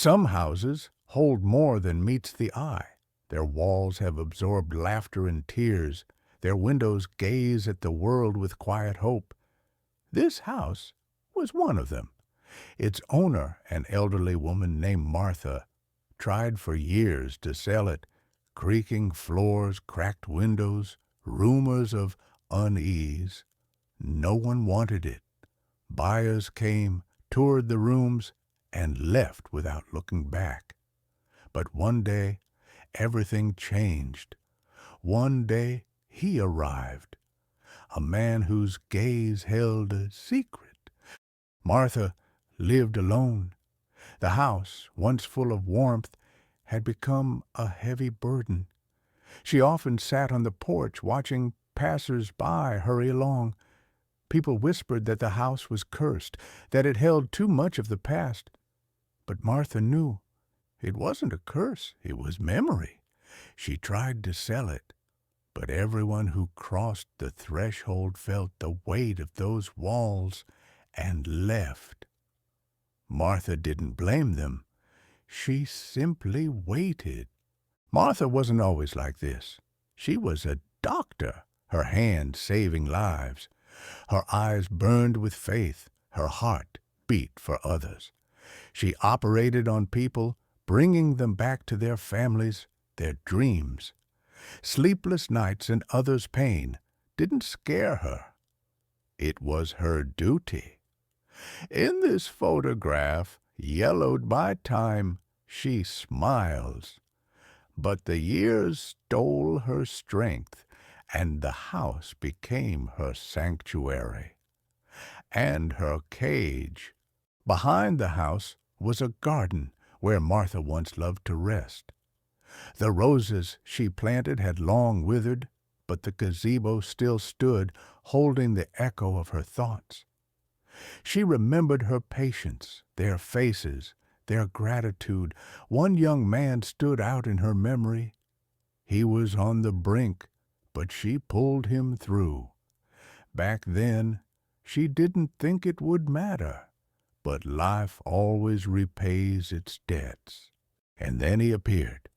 Some houses hold more than meets the eye. Their walls have absorbed laughter and tears. Their windows gaze at the world with quiet hope. This house was one of them. Its owner, an elderly woman named Martha, tried for years to sell it. Creaking floors, cracked windows, rumors of unease. No one wanted it. Buyers came, toured the rooms, and left without looking back. But one day, everything changed. One day, he arrived, a man whose gaze held a secret. Martha lived alone. The house, once full of warmth, had become a heavy burden. She often sat on the porch watching passers-by hurry along. People whispered that the house was cursed, that it held too much of the past. But Martha knew it wasn't a curse, it was memory. She tried to sell it, but everyone who crossed the threshold felt the weight of those walls and left. Martha didn't blame them. She simply waited. Martha wasn't always like this. She was a doctor, her hand saving lives. Her eyes burned with faith. Her heart beat for others. She operated on people, bringing them back to their families, their dreams. Sleepless nights and others' pain didn't scare her. It was her duty. In this photograph, yellowed by time, she smiles. But the years stole her strength, and the house became her sanctuary. And her cage. Behind the house was a garden where Martha once loved to rest. The roses she planted had long withered, but the gazebo still stood, holding the echo of her thoughts. She remembered her patients, their faces, their gratitude. One young man stood out in her memory. He was on the brink, but she pulled him through. Back then, she didn't think it would matter, but life always repays its debts. And then he appeared,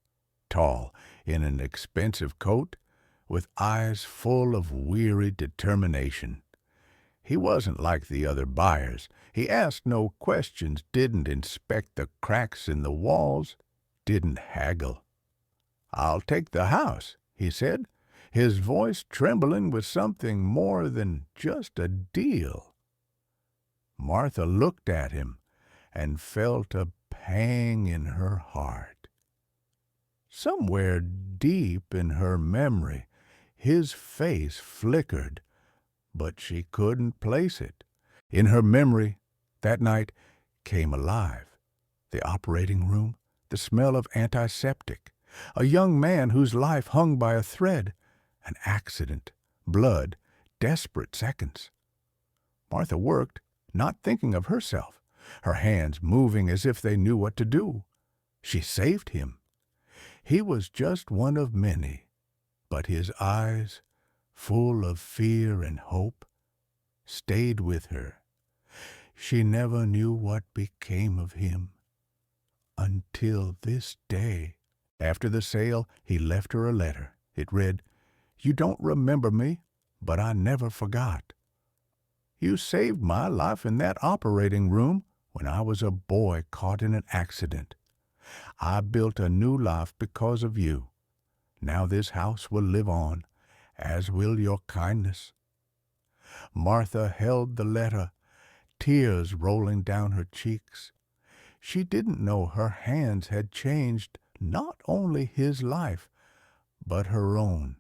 tall, in an expensive coat, with eyes full of weary determination. He wasn't like the other buyers. He asked no questions, didn't inspect the cracks in the walls, didn't haggle. "I'll take the house," he said, his voice trembling with something more than just a deal. Martha looked at him and felt a pang in her heart. Somewhere deep in her memory, his face flickered, but she couldn't place it. In her memory, that night came alive. The operating room, the smell of antiseptic, a young man whose life hung by a thread, an accident, blood, desperate seconds. Martha worked, not thinking of herself, her hands moving as if they knew what to do. She saved him. He was just one of many, but his eyes, full of fear and hope, stayed with her. She never knew what became of him until this day. After the sale, he left her a letter. It read, "You don't remember me, but I never forgot. You saved my life in that operating room when I was a boy caught in an accident. I built a new life because of you. Now this house will live on, as will your kindness." Martha held the letter, tears rolling down her cheeks. She didn't know her hands had changed not only his life, but her own.